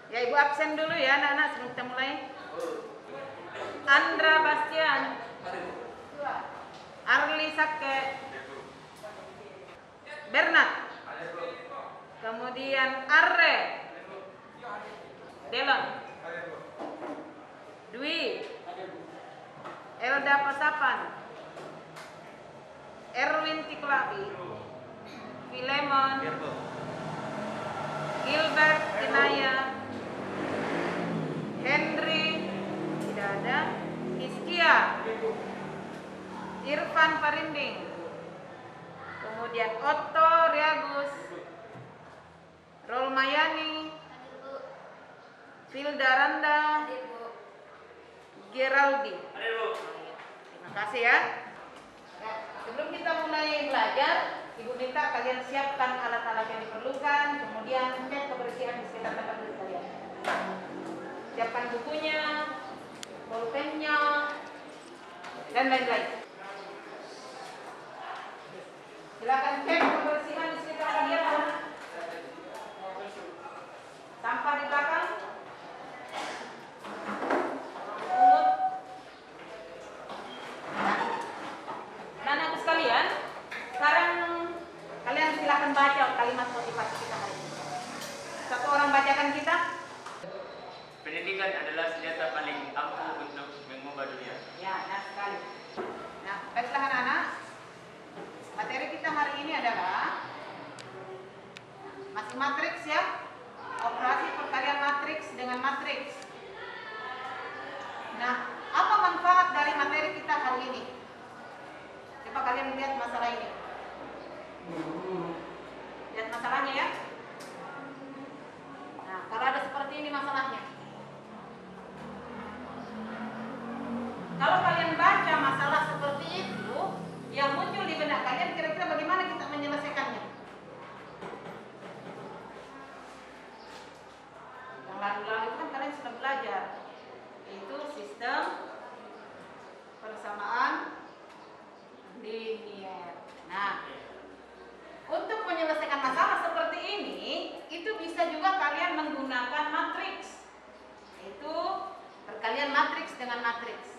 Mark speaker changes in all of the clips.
Speaker 1: Ya, Ibu absen dulu ya anak-anak sebelum kita mulai. Andra Bastian, Arli Sakke, Bernard, kemudian Arre, Delon, Dwi, Elda Pasapan, Erwin Tiklabi, Filemon, Gilbert Kinaya, Henry, tidak ada, Iskia, Irfan Parinding, kemudian Otto Riagus, Rolmayani, Filda Randa, Geraldi. Terima kasih ya. Sebelum kita mulai belajar, Ibu minta kalian siapkan alat-alat yang diperlukan, kemudian cek kebersihan di sekitar tempat duduk kalian. Siapkan bukunya, bolpennya, dan lain-lain. Silakan cek kebersihan di sekitar kalian. Sampah di belakang. Pungut. Nah, anak sekalian, sekarang kalian silakan baca kalimat motivasi kita hari ini. Satu orang bacakan kita.
Speaker 2: Pendidikan adalah senjata paling ampuh untuk mengubah dunia.
Speaker 1: Ya, benar sekali. Nah, baiklah anak-anak. Materi kita hari ini adalah masih matriks ya. Operasi perkalian matriks dengan matriks. Nah, apa manfaat dari materi kita hari ini? Coba kalian lihat masalah ini. Lihat masalahnya ya. Nah, kalau ada seperti ini masalahnya. Kalau kalian baca masalah seperti itu, yang muncul di benak kalian kira-kira bagaimana kita menyelesaikannya? Yang lalu-lalu itu kan kalian sudah belajar, yaitu sistem persamaan linier. Nah, untuk menyelesaikan masalah seperti ini, itu bisa juga kalian menggunakan matriks, yaitu perkalian matriks dengan matriks.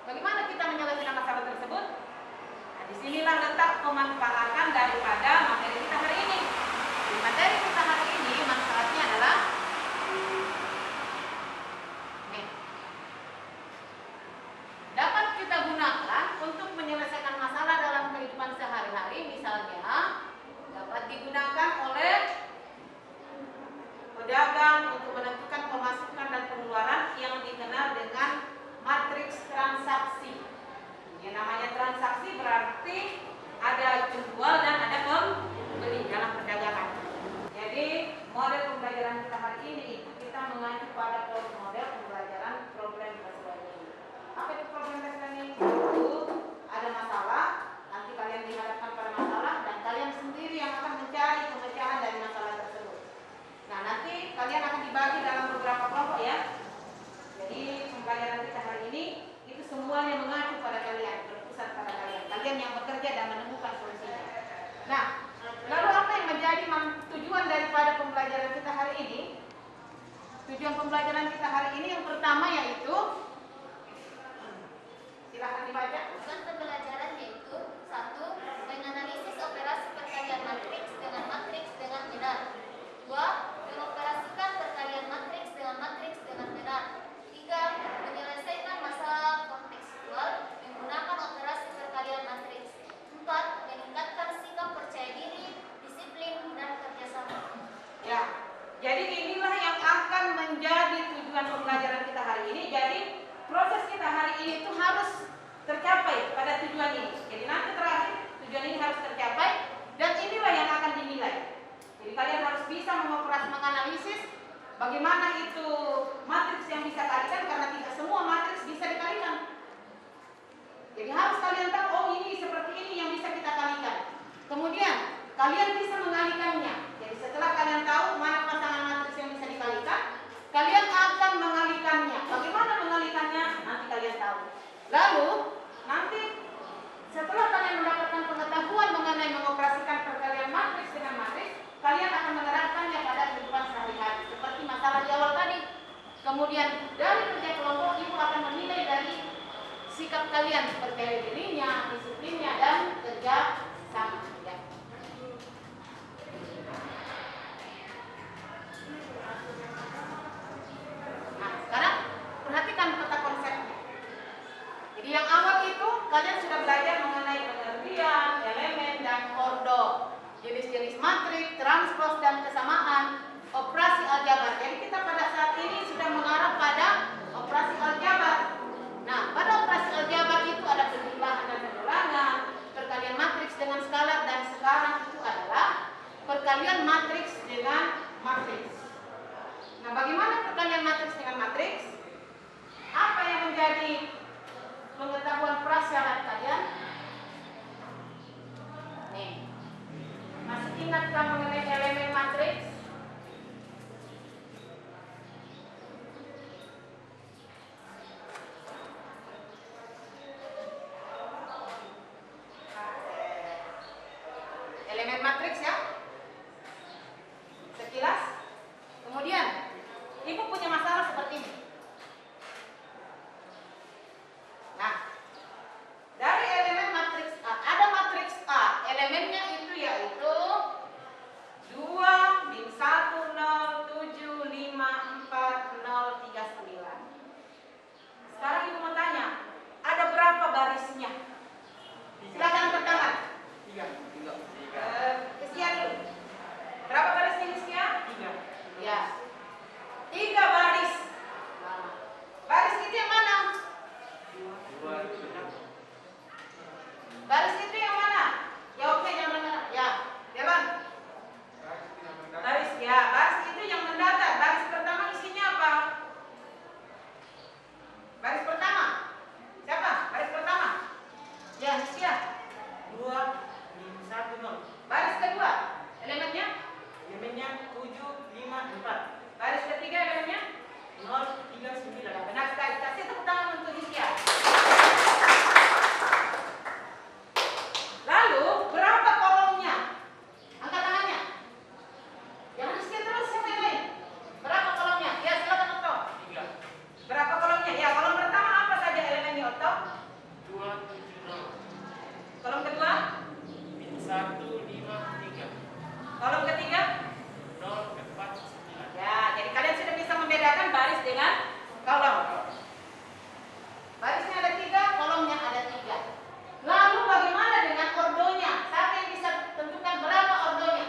Speaker 1: Bagaimana kita menyelesaikan masalah tersebut? Nah, disinilah letak pemanfaatan daripada materi kita hari ini. Di materi kita hari ini manfaatnya adalah dapat kita gunakan untuk menyelesaikan masalah dalam kehidupan sehari-hari. Misalnya dapat digunakan oleh pedagang untuk menentukan pemasukan dan pengeluaran yang dikenal dengan matriks transaksi. Yang namanya transaksi berarti ada jual dan ada pembeli dalam perdagangan. Jadi model pembelajaran kita hari ini itu kita mengacu pada model pembelajaran problem based learning. Apa itu problem based learning? Itu ada masalah, nanti kalian dihadapkan pada masalah dan kalian sendiri yang akan mencari pemecahan dari masalah tersebut. Nah, nanti kalian akan dibagi dalam beberapa kelompok ya. Jadi pembelajaran kita hari ini itu semuanya mengacu pada kalian, berpusat pada kalian. Kalian yang bekerja dan menemukan solusinya. Nah, lalu apa yang menjadi tujuan daripada pembelajaran kita hari ini? Tujuan pembelajaran kita hari ini yang pertama yaitu, silakan dibaca.
Speaker 3: Tujuan pembelajaran yaitu 1. Menganalisis operasi perkalian matriks dengan benar. 2. Mengoperasikan perkalian matriks dengan benar. 3. Menyelesaikan masalah kontekstual menggunakan operasi perkalian matriks. 4. Meningkatkan sikap percaya diri, disiplin, dan kerjasama.
Speaker 1: Ya, jadi inilah yang akan menjadi tujuan pembelajaran kita hari ini. Jadi proses kita hari ini itu harus tercapai pada tujuan ini. Jadi nanti terakhir tujuan ini harus tercapai dan inilah yang akan dinilai. Jadi kalian harus bisa menganalisis bagaimana itu matriks yang bisa kalikan, karena tidak semua matriks bisa dikalikan. Jadi harus kalian tahu, oh ini seperti ini yang bisa kita kalikan. Kemudian kalian bisa mengalikannya. Jadi setelah kalian tahu mana pasangan matriks yang bisa dikalikan, kalian akan mengalikannya. Bagaimana mengalikannya? Nanti kalian tahu. Lalu nanti setelah kalian mendapatkan pengetahuan mengenai mengoperasikan perkalian matriks dengan matriks, kalian akan menerapkannya kalian percaya dirinya, disiplinnya, dan kerja sama. Ya. Nah, sekarang perhatikan peta konsepnya. Jadi yang awal itu kalian sudah belajar mengenai pengertian, elemen, dan ordo, jenis-jenis matriks, transpose, dan kesamaan, operasi aljabar. Jadi kita pada saat ini sudah mengarah pada operasi aljabar. Nah, pada operasi aljabar itu ada penjumlahan dan pengulangan, perkalian matriks dengan skalar, dan sekarang itu adalah perkalian matriks dengan matriks. Nah, bagaimana perkalian matriks dengan matriks? Apa yang menjadi pengetahuan prasyarat kalian? Nih, masih ingatkah mengenai elemen matriks? Elemen matriks ya? Sekilas. Kemudian, ibu punya masalah seperti ini. Nah, dari elemen matriks A, ada matriks A, elemennya itu yaitu 2, min 1, 0, 7, 5, 4, 0, 3, 9. Sekarang ibu mau tanya, ada berapa barisnya? Silakan angkat tangan.
Speaker 2: 3.
Speaker 1: Kesia dulu. Berapa barisnya Kesia?
Speaker 2: 3.
Speaker 1: Ya. 3 baris. Nah, baris itu yang mana?
Speaker 2: 2.
Speaker 1: Baris itu yang mana? Jawabnya yang mana? Ya, Dewan. Baris ya, baris itu yang mendatar. Baris pertama isinya apa? Baris pertama. Siapa? Baris pertama. Ya, Kesia.
Speaker 2: 2, min 1, 0.
Speaker 1: Baris kedua. Elemennya?
Speaker 2: Elemennya 7, 5, 4.
Speaker 1: Baris ketiga elemennya?
Speaker 2: 0, 3, 9.
Speaker 1: Benar sekali. Kasih tepuk tangan untuk Kesia. Lalu berapa kolomnya? Angkat tangannya. Jangan Kesia terus, siapa yang lain? Berapa kolomnya? Ya, silakan Otto.
Speaker 2: 3.
Speaker 1: Berapa kolomnya? Ya, kolom pertama apa saja elemennya Otto?
Speaker 2: 2, 7, 0.
Speaker 1: Kolom kedua?
Speaker 2: Min 1, 5, 3.
Speaker 1: Kolom ketiga?
Speaker 2: 0, 4, 9.
Speaker 1: Ya, jadi kalian sudah bisa membedakan baris dengan kolom. Barisnya ada 3, kolomnya ada 3. Lalu bagaimana dengan ordonya? Siapa yang bisa tentukan berapa ordonya?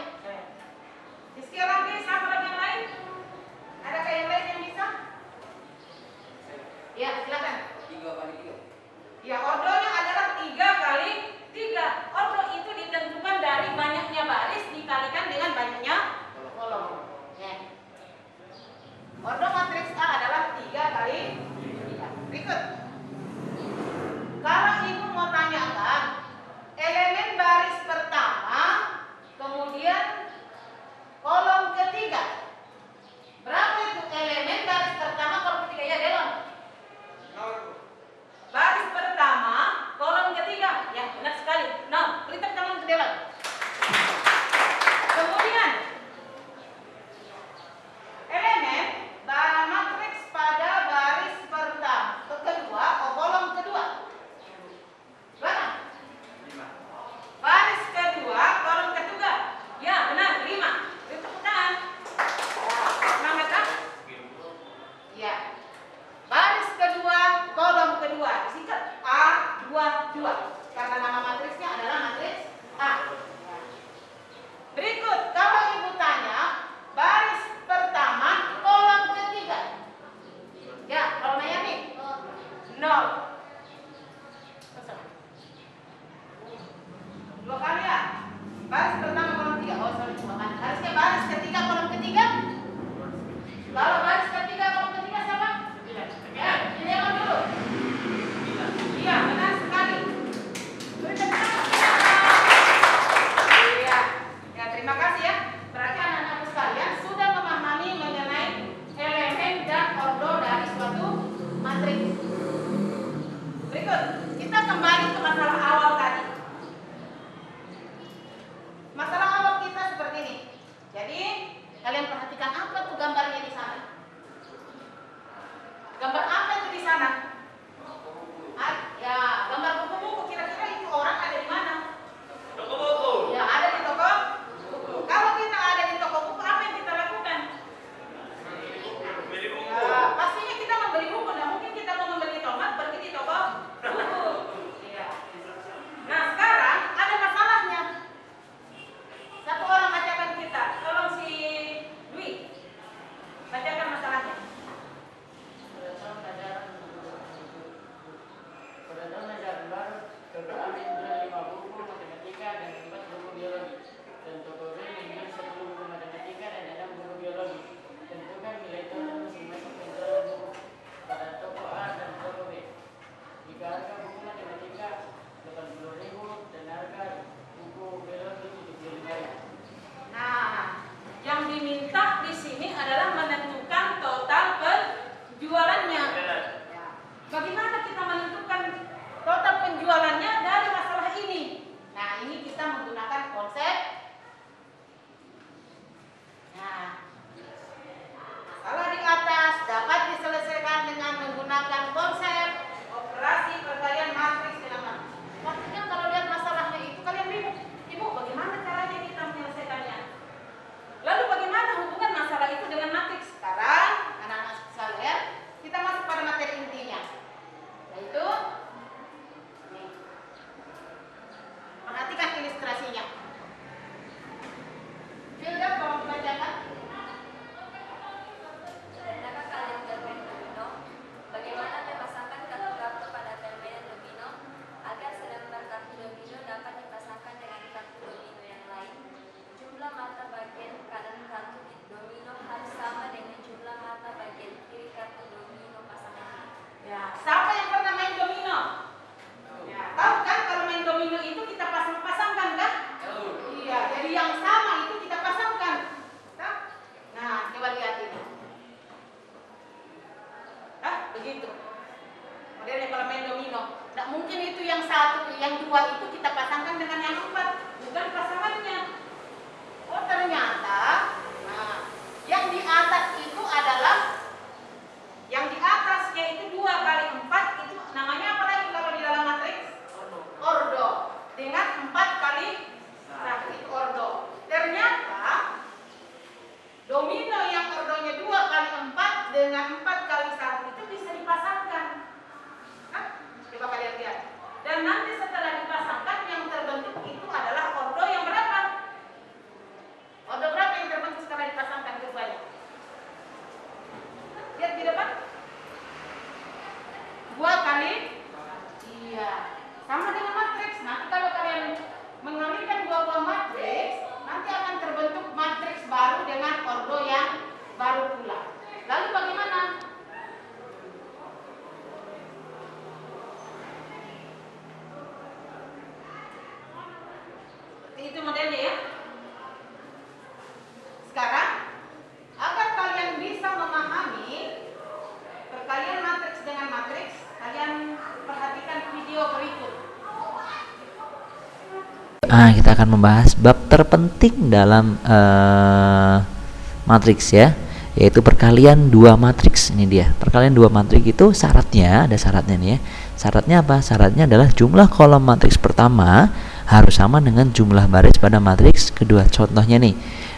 Speaker 1: Rizky lagi, siapa lagi yang lain? Adakah yang lain yang bisa? Ya, silakan.
Speaker 2: 3 kali 3.
Speaker 1: Ya, ordonya adalah 3 kali 3. Ordo itu ditentukan dari banyaknya baris dikalikan dengan banyaknya kolom. Ya. Ordo matriks A adalah 3 kali 3. Berikut. Kalau ibu mau tanyakan elemen baris pertama, kemudian kolom ketiga. Berapa itu elemen baris pertama, kolom ketiga? Ya, Dewan.
Speaker 2: 0.
Speaker 1: Baris pertama, kolom ketiga. Ya, benar sekali. Nah, beri tepuk tangan untuk Dewan. Kemudian, elemen matriks pada baris pertama, kedua, kolom kedua. Berapa?
Speaker 2: 5.
Speaker 1: Baris kedua, kolom ketiga. Ya, benar, 5. Beri tepuk tangan. Semangat, ah? Ya. Baris kedua, kolom kedua. Disingkat A22. Karena nama matriksnya adalah matriks A. Berikut, kalau ibu tanya, baris pertama, kolom ketiga. Ya, kolomnya ya nih. 0. 2 kali ya. Baris pertama, kolom ketiga. Oh, sorry, 2 kali. Harusnya baris ketiga, kolom ketiga. Kalau baris ketiga, kolom ketiga siapa? Ya, ini yang dulu. Iya, benar sekali. Beri tepuk tangan. Iya. Ya, terima kasih ya. Berarti anak-anakku sekalian sudah memahami mengenai elemen dan ordo dari suatu matriks. Berikut, kita kembali ke masalah awal tadi. Masalah awal kita seperti ini. Jadi, kalian perhatikan apa tuh gambarnya di sana? Gambar apa itu di sana? Ya, gambar baru pula. Lalu bagaimana? Itu modelnya ya. Sekarang agar kalian bisa memahami perkalian matriks dengan matriks, kalian perhatikan video berikut.
Speaker 4: Kita akan membahas bab terpenting dalam matriks ya, yaitu perkalian dua matriks. Ini dia, perkalian dua matriks itu syaratnya, ada syaratnya nih ya. Syaratnya apa? Syaratnya adalah jumlah kolom matriks pertama harus sama dengan jumlah baris pada matriks kedua. Contohnya nih,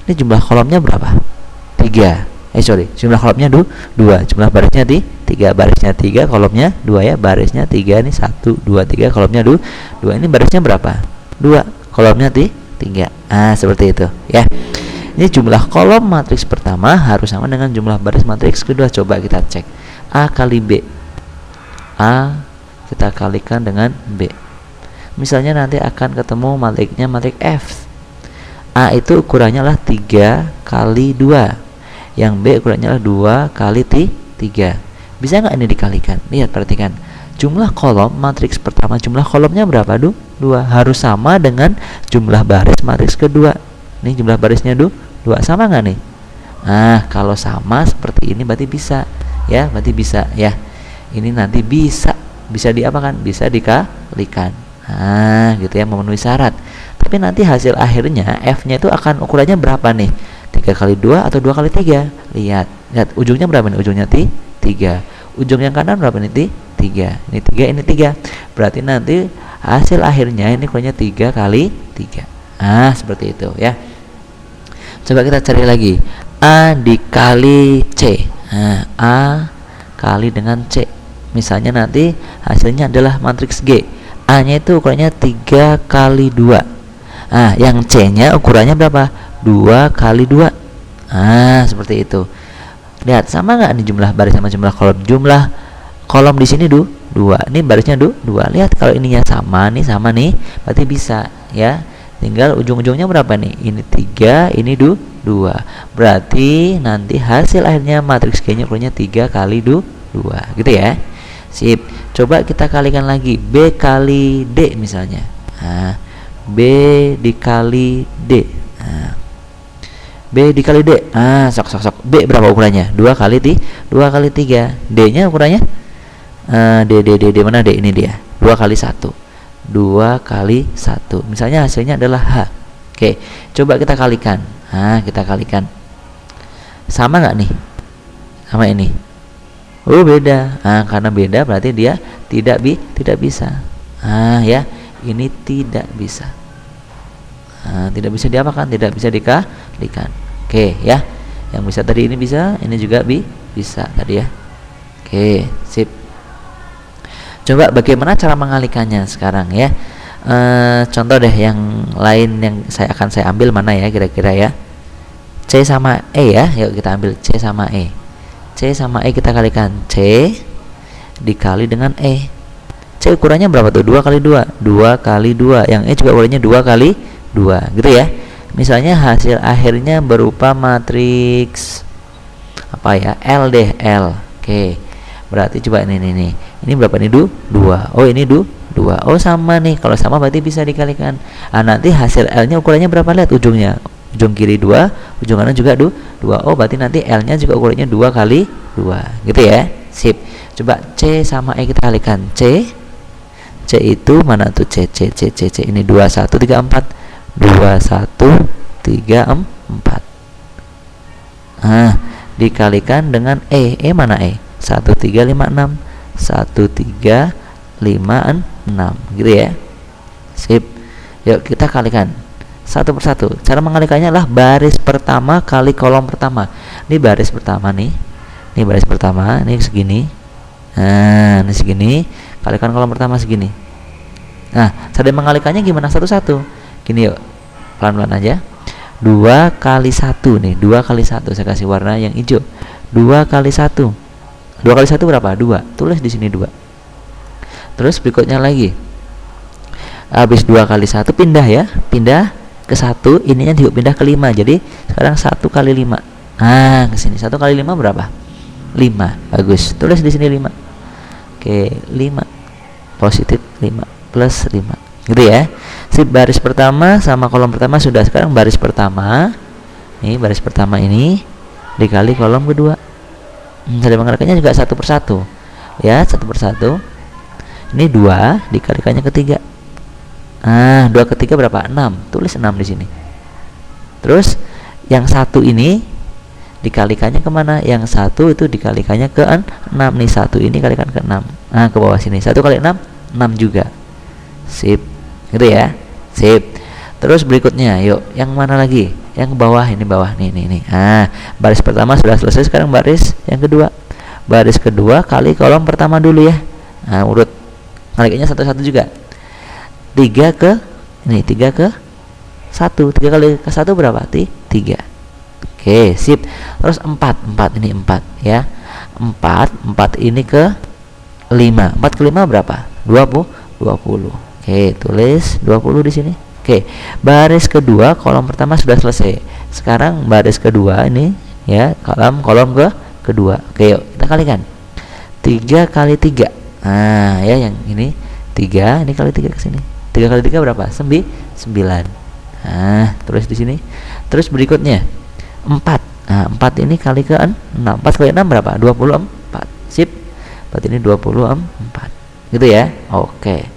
Speaker 4: ini jumlah kolomnya berapa? 3. Jumlah kolomnya 2, jumlah barisnya 3, barisnya 3, kolomnya 2 ya, barisnya 3 nih 1 2 3, kolomnya 2. Ini barisnya berapa? 2, kolomnya 3. Seperti itu ya. Ini jumlah kolom matriks pertama harus sama dengan jumlah baris matriks kedua. Coba kita cek. A kali B. A kita kalikan dengan B. Misalnya nanti akan ketemu matriksnya matrik F. A itu ukurannya adalah 3 kali 2. Yang B ukurannya adalah 2 kali 3. Bisa nggak ini dikalikan? Lihat, perhatikan. Jumlah kolom matriks pertama, jumlah kolomnya berapa? 2. Harus sama dengan jumlah baris matriks kedua. Ini jumlah barisnya 2. Sama nggak nih? Kalau sama seperti ini berarti bisa ya, berarti bisa ya. Ini nanti bisa diapakan? Bisa dikalikan. Gitu ya, memenuhi syarat. Tapi nanti hasil akhirnya F-nya itu akan ukurannya berapa nih? 3 kali 2 atau 2 kali 3? Lihat ujungnya berapa nih? Ujungnya 3. Ujung yang kanan berapa nih? 3. Ini 3, ini 3. Berarti nanti hasil akhirnya ini ukurannya 3 kali 3. Seperti itu ya. Coba kita cari lagi. A dikali C. A kali dengan C. Misalnya nanti hasilnya adalah matriks G. A-nya itu ukurannya 3 kali 2. Yang C-nya ukurannya berapa? 2 kali 2. Seperti itu. Lihat, sama nggak nih jumlah baris sama jumlah kolom? Jumlah kolom di sini 2. Ini barisnya 2. Lihat, kalau ininya sama nih, berarti bisa ya. Tinggal ujung-ujungnya berapa nih? Ini 3, ini 2. Berarti nanti hasil akhirnya matriks G-nya ukurannya 3 kali 2. Gitu ya. Sip. Coba kita kalikan lagi. B kali D misalnya. B dikali D. B dikali D. Sok. B berapa ukurannya? 2 kali 3. D-nya ukurannya D mana D? Ini dia. 2 kali 1. 2 kali 1. Misalnya hasilnya adalah H. Oke, coba kita kalikan. Kita kalikan. Sama nggak nih? Sama ini. Beda. Karena beda berarti dia tidak bisa. Ya, ini tidak bisa. Tidak bisa diapakan? Tidak bisa dikalikan. Oke ya. Yang bisa tadi ini bisa, ini juga bisa tadi ya. Oke, sip. Coba bagaimana cara mengalikannya sekarang ya. Contoh deh yang lain yang akan saya ambil mana ya kira-kira ya. C sama E ya. Yuk kita ambil C sama E. C sama E kita kalikan. C dikali dengan E. C ukurannya berapa tuh? 2 kali 2. 2 kali 2. Yang E juga ukurannya 2 kali 2. Gitu ya. Misalnya hasil akhirnya berupa matriks apa ya? L deh, L. Oke. Berarti coba ini. Ini berapa nih? 2. Oh, ini 2. Oh, sama nih. Kalau sama berarti bisa dikalikan. Nanti hasil L-nya ukurannya berapa? Lihat ujungnya. Ujung kiri 2, ujung kanan juga 2. Oh, berarti nanti L-nya juga ukurannya 2 kali 2. Gitu ya. Sip. Coba C sama E kita kalikan. C itu mana tuh? C. Ini 2 1 3 4. 2 1 3 4. Dikalikan dengan E. E mana E? 1 3 5 6. 1 3 5 6. Gitu ya. Sip. Yuk kita kalikan satu persatu. Cara mengalikannya adalah baris pertama kali kolom pertama. Ini baris pertama nih. Ini baris pertama, ini segini. Ini segini. Kalikan kolom pertama segini. Cara mengalikannya gimana? Satu-satu. Gini yuk. Pelan-pelan aja. 2 kali 1 nih. 2 kali 1. Saya kasih warna yang hijau. 2 kali 1. 2 kali 1 berapa? 2. Tulis di sini 2. Terus berikutnya lagi. Habis 2 kali 1 pindah ya. Pindah ke 1, ininya juga pindah ke 5. Jadi sekarang 1 kali 5. Nah, ke sini 1 kali 5 berapa? 5. Bagus. Tulis di sini 5. Oke, 5 positif 5 plus 5. Gitu ya. Sip, baris pertama sama kolom pertama sudah. Sekarang baris pertama. Nih, baris pertama ini dikali kolom kedua. Cara mengerjakannya juga satu persatu. Ya, satu persatu. Ini 2 dikalikannya ketiga. Ah, 2 ketiga berapa? 6. Tulis 6 di sini. Terus yang satu ini dikalikannya kemana? Yang satu itu dikalikannya ke 6 nih. Satu ini kalikan ke 6. Nah, ke bawah sini. 1 kali 6 6 juga. Sip. Gitu ya. Sip. Terus berikutnya, yuk, yang mana lagi? Yang ke bawah, ini bawah nih. Ah, baris pertama sudah selesai, sekarang baris yang kedua. Baris kedua kali kolom pertama dulu ya. Nah, urut kalikannya satu-satu juga. 3 ke 1. 3 kali ke 1 berapa? 3. Oke, sip. Terus 4 ini 4 ya. 4 ini ke 5. 4 ke 5 berapa? 20. Oke, tulis 20 di sini. Oke, baris kedua kolom pertama sudah selesai. Sekarang baris kedua ini ya, kolom kedua. Oke, yuk kita kalikan. 3 kali 3. Nah, ya yang ini 3, ini kali 3 ke sini. 3 kali 3 berapa? 9. Nah, tulis di sini. Terus berikutnya 4. Nah, 4 ini kali ke 6. 4 kali 6 berapa? 24. Sip. Berarti ini 24. Gitu ya. Oke.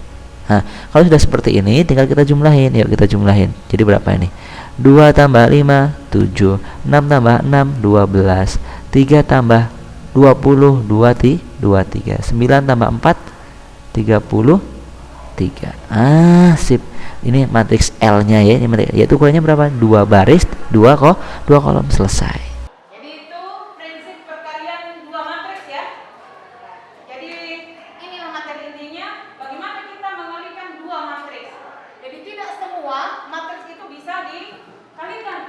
Speaker 4: Nah, kalau sudah seperti ini tinggal kita jumlahin. Yuk kita jumlahin. Jadi berapa ini? 2 tambah 5 7. 6 tambah 6 12. 3 tambah 20 23. 9 tambah 4 33. Ah, sip. Ini matriks L-nya ya. Ini matriks, yaitu ukurannya berapa? 2 baris, 2 kolom, selesai.
Speaker 1: Jadi itu prinsip perkalian 2 matriks ya. Jadi ini materi intinya, bagaimana kita mengalikan 2 matriks. Jadi tidak semua matriks itu bisa dikalikan.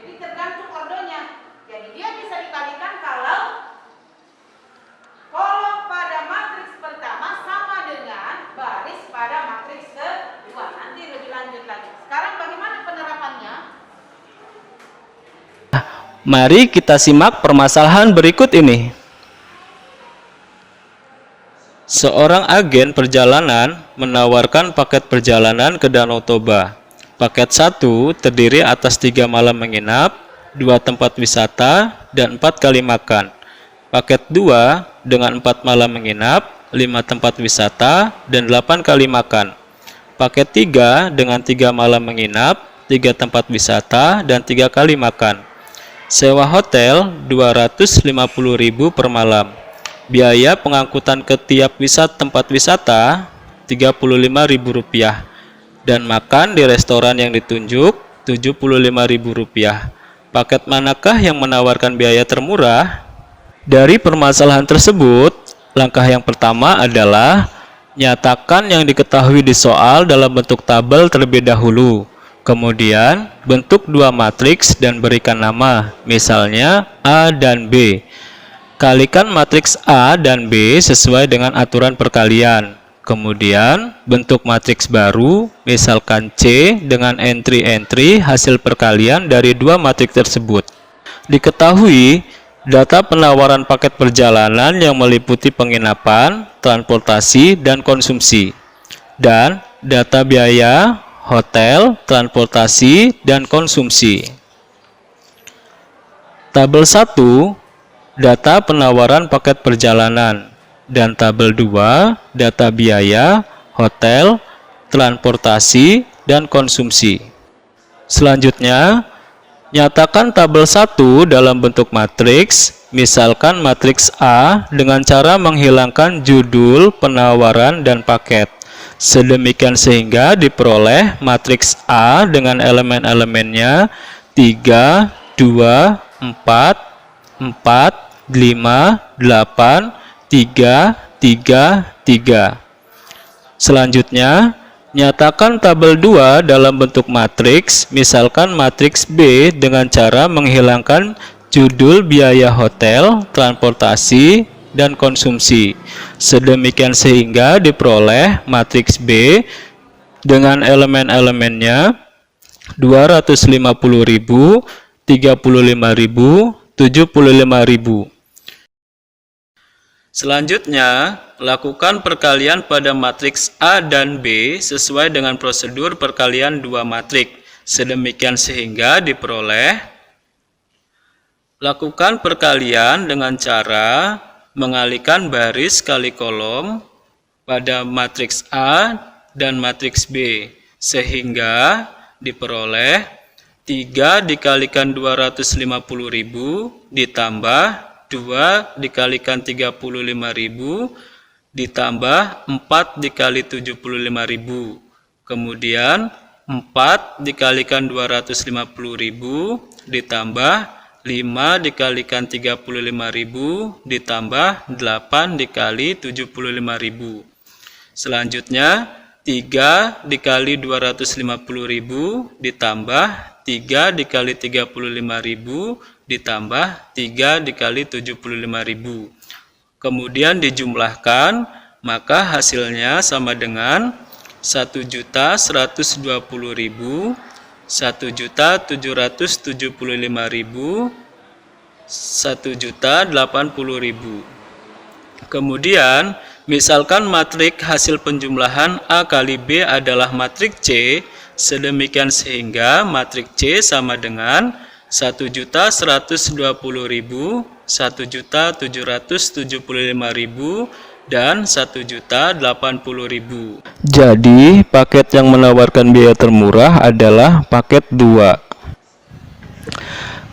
Speaker 1: Jadi tergantung ordonya. Jadi dia bisa dikalikan kalau kolom pada matriks pertama sama dengan baris pada matriks kedua. Nanti lebih lanjut lagi. Sekarang bagaimana penerapannya?
Speaker 5: Mari kita simak permasalahan berikut ini. Seorang agen perjalanan menawarkan paket perjalanan ke Danau Toba. Paket 1 terdiri atas 3 malam menginap, 2 tempat wisata, dan 4 kali makan. Paket 2 dengan 4 malam menginap, 5 tempat wisata, dan 8 kali makan. Paket 3 dengan 3 malam menginap, 3 tempat wisata, dan 3 kali makan. Sewa hotel 250.000 per malam. Biaya pengangkutan ke tiap tempat wisata Rp35.000 dan makan di restoran yang ditunjuk Rp75.000. Paket manakah yang menawarkan biaya termurah? Dari permasalahan tersebut, langkah yang pertama adalah nyatakan yang diketahui di soal dalam bentuk tabel terlebih dahulu. Kemudian, bentuk 2 matriks dan berikan nama, misalnya A dan B. Kalikan matriks A dan B sesuai dengan aturan perkalian. Kemudian, bentuk matriks baru, misalkan C dengan entry-entry hasil perkalian dari 2 matriks tersebut. Diketahui, data penawaran paket perjalanan yang meliputi penginapan, transportasi, dan konsumsi. Dan data biaya hotel, transportasi, dan konsumsi. Tabel 1, data penawaran paket perjalanan. Dan tabel 2, data biaya, hotel, transportasi, dan konsumsi. Selanjutnya, nyatakan tabel 1 dalam bentuk matriks, misalkan matriks A dengan cara menghilangkan judul, penawaran, dan paket. Sedemikian sehingga diperoleh matriks A dengan elemen-elemennya 3, 2, 4, 4, 5, 8, 3, 3, 3. Selanjutnya, nyatakan tabel 2 dalam bentuk matriks, misalkan matriks B dengan cara menghilangkan judul biaya hotel, transportasi, dan konsumsi. Sedemikian sehingga diperoleh matriks B dengan elemen-elemennya 250.000, 35.000, 75.000. Selanjutnya, lakukan perkalian pada matriks A dan B sesuai dengan prosedur perkalian dua matriks. Sedemikian sehingga diperoleh. Lakukan perkalian dengan cara mengalihkan baris kali kolom pada matriks A dan matriks B. Sehingga diperoleh 3 dikalikan 250.000 ditambah 2 dikalikan 35.000 ditambah 4 dikali 75.000. Kemudian 4 dikalikan 250.000 ditambah 5 dikalikan 35.000 ditambah 8 dikali 75.000. Selanjutnya 3 dikali 250.000 ditambah 3 dikali 35.000 ditambah 3 dikali 75.000. Kemudian dijumlahkan, maka hasilnya sama dengan 1.120.000, 1.775.000, 1.080.000. Kemudian, misalkan matrik hasil penjumlahan A kali B adalah matrik C, sedemikian sehingga matrik C sama dengan 1.120.000, 1.775.000, dan 1.080.000. Jadi, paket yang menawarkan biaya termurah adalah paket 2.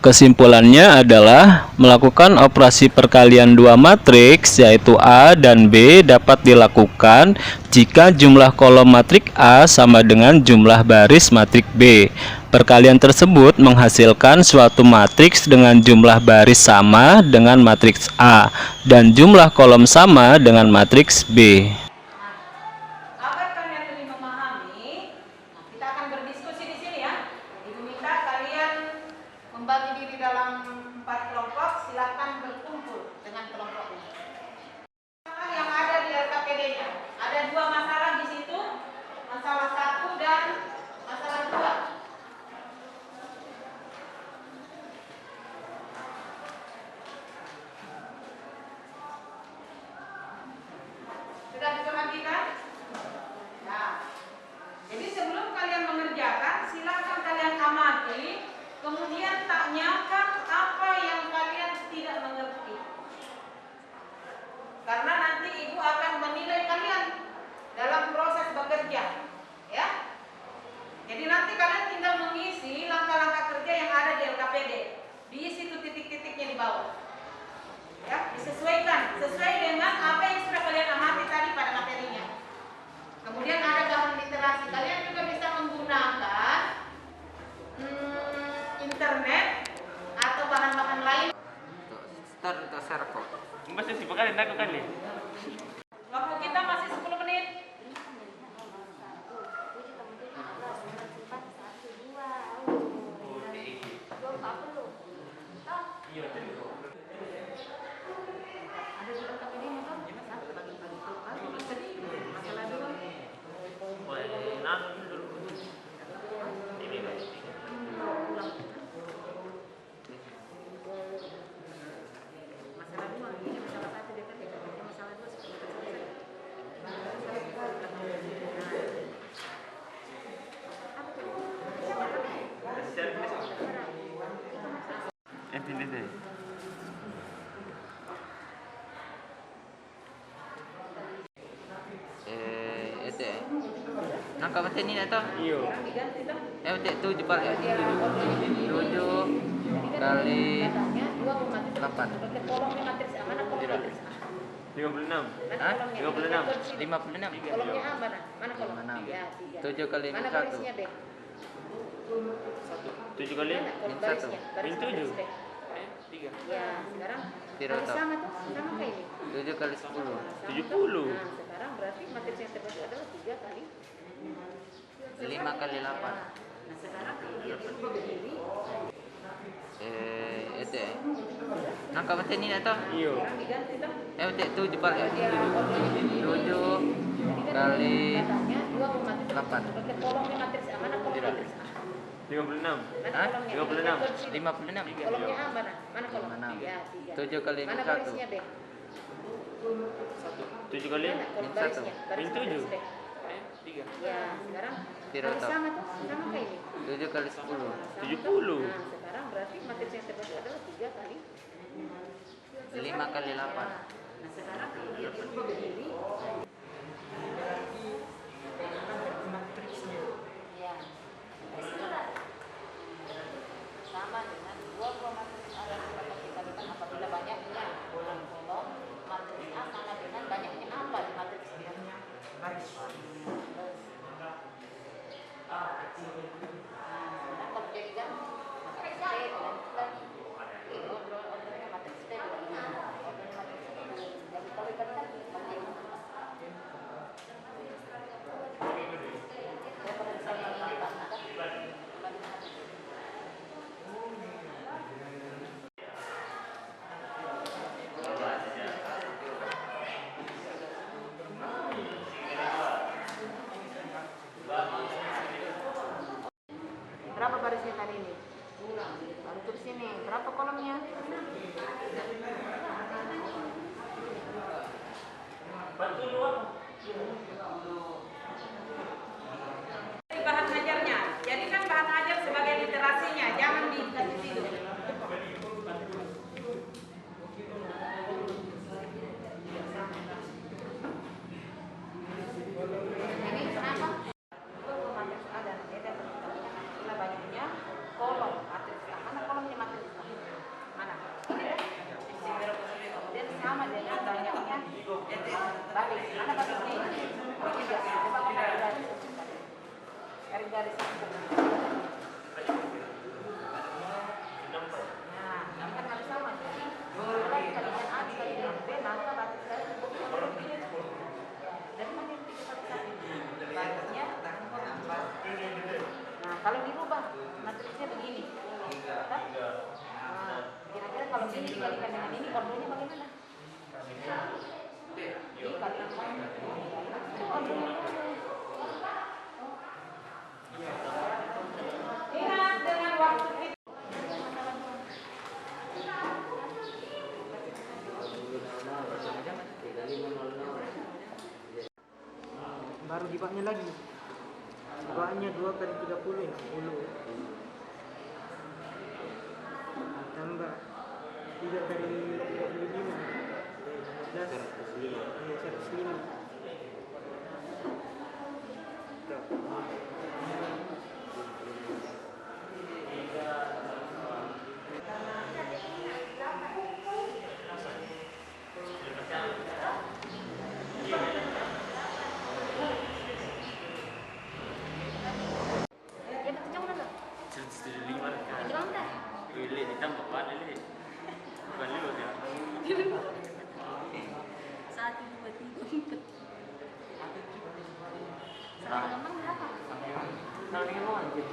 Speaker 5: Kesimpulannya adalah melakukan operasi perkalian dua matriks yaitu A dan B dapat dilakukan jika jumlah kolom matrik A sama dengan jumlah baris matrik B. Perkalian tersebut menghasilkan suatu matriks dengan jumlah baris sama dengan matriks A dan jumlah kolom sama dengan matriks B.
Speaker 1: Agar kalian lebih memahami, kita akan berdiskusi di sini ya. Ibu minta kalian membagi diri dalam 4 kelompok, silakan berkumpul dengan kelompoknya. Yang ada di LKPD-nya, ada 2 masalah di situ, masalah 1 dan masalah 2. Sudah diperhatikan? Nah, jadi sebelum kalian mengerjakan, silakan kalian amati, kemudian tanyakan apa yang kalian tidak mengerti. Karena nanti ibu akan menilai kalian dalam proses bekerja, ya. Jadi nanti kalian tinggal mengisi langkah-langkah kerja yang ada di LKPD, diisi tuh titik-titiknya di bawah, ya, disesuaikan sesuai dengan apa yang sudah kalian amati tadi pada materinya. Kemudian ada bahan literasi, kalian juga bisa menggunakan internet atau bahan-bahan lain.
Speaker 2: Masih sibuk kali nak kan nih.
Speaker 1: Waktu kita masih 10 menit.
Speaker 6: Angka macam ni nak tahu?
Speaker 2: Iyo.
Speaker 6: Macam tu je pak. 7 kali 8.
Speaker 2: 56.
Speaker 6: Hah?
Speaker 2: 56.
Speaker 6: 56.
Speaker 1: Kolomnya A mana? Mana kolom?
Speaker 6: 56.
Speaker 1: Ya, 3.
Speaker 6: 7 kali
Speaker 1: Mana
Speaker 6: 1.
Speaker 1: barisnya B?
Speaker 2: 7 kali.
Speaker 1: Mana kolom
Speaker 6: Min
Speaker 1: barisnya?
Speaker 6: satu.
Speaker 1: Baris
Speaker 2: Min
Speaker 1: baris
Speaker 2: 7.
Speaker 1: B.
Speaker 2: 3.
Speaker 1: Ya, sekarang
Speaker 6: Zero
Speaker 1: baris
Speaker 6: top.
Speaker 1: sama tuh, sama kayak ini.
Speaker 6: 7 kali 10.
Speaker 2: 70.
Speaker 1: Nah, sekarang berarti matriks yang terbaik adalah 3 kali
Speaker 6: 5 kali 8.
Speaker 1: Nah, sekarang dia berubah begini.
Speaker 6: Itu angka macam ni nak tahu?
Speaker 2: Iyo.
Speaker 1: Sekarang diganti lah.
Speaker 6: Macam tu je pak.
Speaker 1: Ya, kolomnya
Speaker 6: 7 kali
Speaker 1: katanya 2 matriks
Speaker 6: 8.
Speaker 1: pakai kolomnya matriks A. Mana kolom
Speaker 6: Zero.
Speaker 1: matriks A?
Speaker 2: 56.
Speaker 6: Hah?
Speaker 2: 56.
Speaker 6: 56.
Speaker 1: Kolomnya A mana? Mana kolom?
Speaker 6: 56.
Speaker 1: Ya, 3.
Speaker 6: 7 kali
Speaker 1: Mana
Speaker 6: 1.
Speaker 1: barisnya B?
Speaker 2: 7 kali
Speaker 1: Mana kolom
Speaker 6: Min
Speaker 1: barisnya?
Speaker 6: satu.
Speaker 1: Baris
Speaker 2: Min
Speaker 1: baris
Speaker 2: 7.
Speaker 1: B. Ya, sekarang
Speaker 6: Tidak
Speaker 1: harus
Speaker 6: tahu.
Speaker 1: sama tuh, sama kayak ini.
Speaker 6: 7 kali 10.
Speaker 1: Sama
Speaker 2: 70.
Speaker 1: tuh. Nah, sekarang berarti matriks yang terbagi adalah 3 kali
Speaker 6: 5 kali 8.
Speaker 1: Nah, sekarang kalau dia dirubah begini, ya, sama dengan dua buah matriks A yang dapat kita berikan apabila banyaknya kolom matriks A sama dengan banyaknya apa di matriks B. Nah, kalau jadikan matriks B dengan lagi, ordernya matriks B dengan ini, ordernya matriks B. Jadi kalau ikan-ikan menjadi berapa barisnya tadi ini? Baru tulis sini. Berapa kolomnya? Bahan ajarnya. Jadikan bahan ajar sebagai literasinya. Jangan dikasih tidur. Ini kenapa? Matriks A dan B dan apabila banyaknya kolom matriks A. Mana kolomnya matriks A? Mana? Ini ya? Kemudian sama dengan banyaknya baris. Mana barisnya ini? Tiga. Coba mana garis? Garis satu. Nah, ini kan harus sama. Kalau kita dengan A dikali dengan B, maka matriks A itu dari mana yang kita cari? Barisnya. Nah, kalau dirubah matriksnya begini. Nah, kira-kira kalau ini dikalikan dengan ini, ordernya bagaimana? Dikalikan itu ordernya. Ingat dengan waktu kita.
Speaker 7: Baru dibaknya lagi. Dibaknya 2 kali 30 60. Tambah 3 kali 35 15. 105.
Speaker 3: Ya betul jangan ada.
Speaker 2: 175.
Speaker 3: Jangan ada.
Speaker 2: Ini ditambah apa ini? Bukan lu ya.
Speaker 3: 1 2 3 4. Memang berapa?
Speaker 7: Kalau dengan mau aja.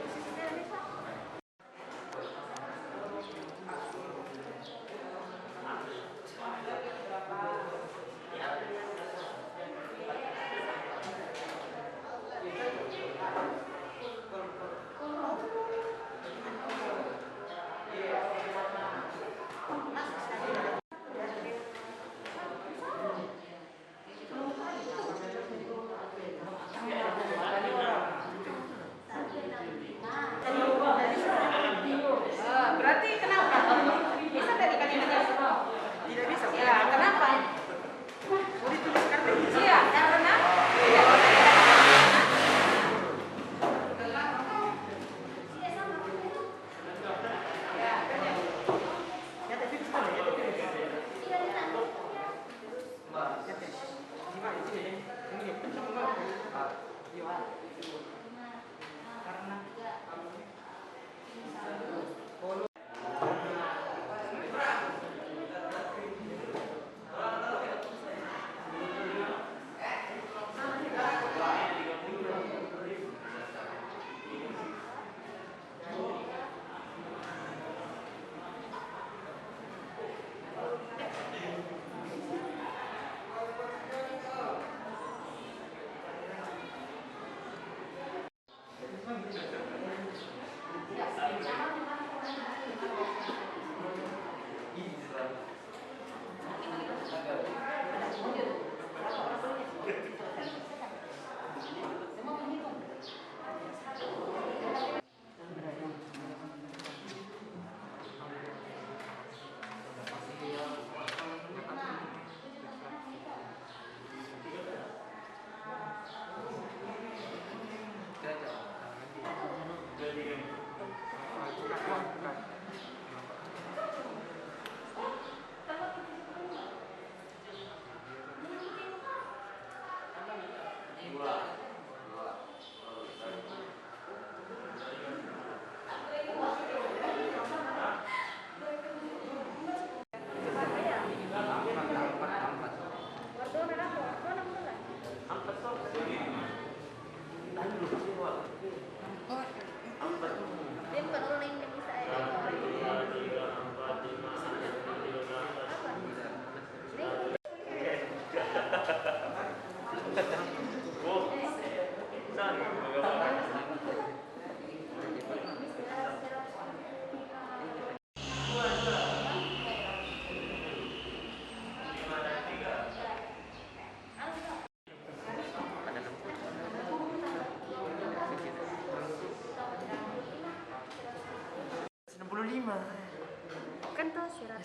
Speaker 3: kan tuh 100.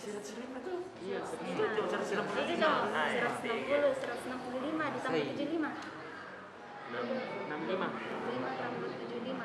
Speaker 7: Iya,
Speaker 3: Itu dong 160, 165 ditambah 75.
Speaker 7: 65.
Speaker 3: 5 tambah 75.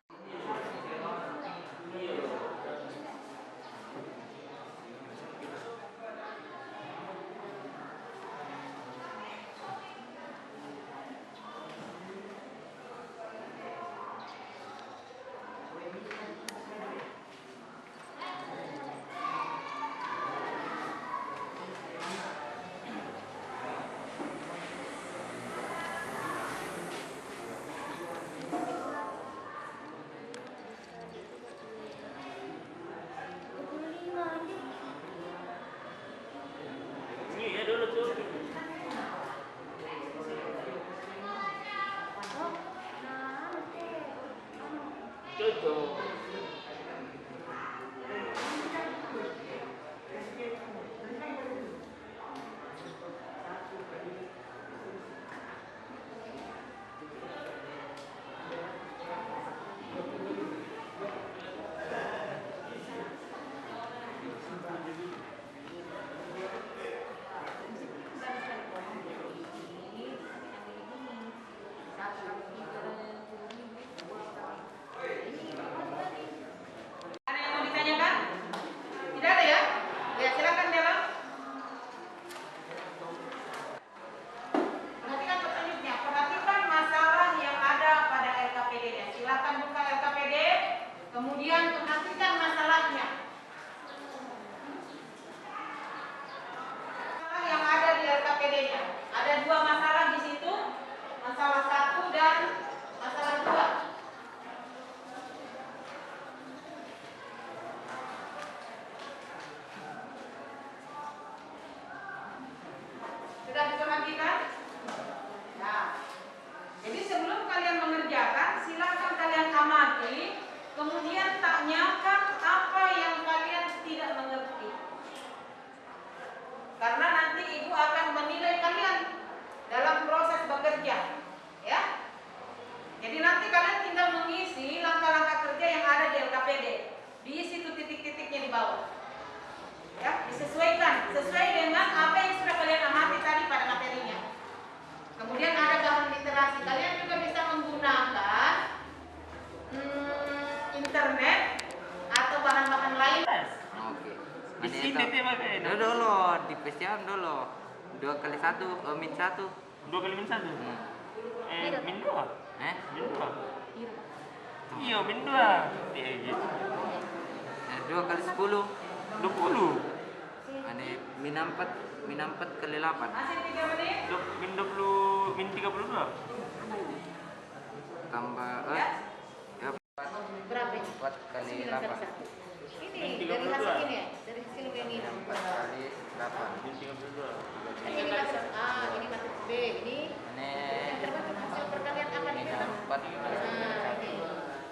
Speaker 1: Ada yang mau ditanyakan? Tidak ada ya? Ya, silakan Dela. Perhatikan petunjuknya. Perhatikan masalah yang ada pada LKPD-nya. Silakan buka LKPD, kemudian perhatikan masalahnya. Masalah yang ada di LKPD-nya. Ada 2 masalah di situ. Masalah 1 dan masalah 2. Sudah diperhatikan? Nah, jadi sebelum kalian mengerjakan, silakan kalian amati, kemudian tanyakan apa yang kalian tidak mengerti. Karena nanti ibu akan menilai kalian dalam proses bekerja, ya. Jadi nanti kalian tinggal mengisi langkah-langkah kerja yang ada di LKPD, diisi tuh titik-titiknya di bawah. Ya, disesuaikan sesuai dengan apa yang sudah kalian amati tadi pada materinya. Kemudian ada bahan literasi. Kalian juga bisa menggunakan internet atau bahan-bahan lain.
Speaker 6: Oke.
Speaker 2: Di sini dia pakai.
Speaker 6: Dulu di PCM dulu. 2 kali 1 min 1.
Speaker 2: 2 kali min 1. Min 2. Min 2. Iya, min 2. Dia gitu.
Speaker 6: 2 kali 10.
Speaker 2: 20.
Speaker 6: Ini min 4 kali 8.
Speaker 1: Masih 3 menit.
Speaker 2: Min 20, min 32.
Speaker 6: Tambah
Speaker 1: Ya.
Speaker 6: ya
Speaker 1: Berapa ini?
Speaker 6: 4 kali
Speaker 1: 9 kali
Speaker 6: 8.
Speaker 1: 1. Ini dari hasil ini ya? Dari hasil ini.
Speaker 6: 4 kali 8.
Speaker 2: Min 32.
Speaker 1: Ini maksud A, ini maksud B, ini
Speaker 6: Ini
Speaker 1: yang terbentuk hasil perkalian apa nih?
Speaker 6: min 4 kali
Speaker 1: Nah, ini.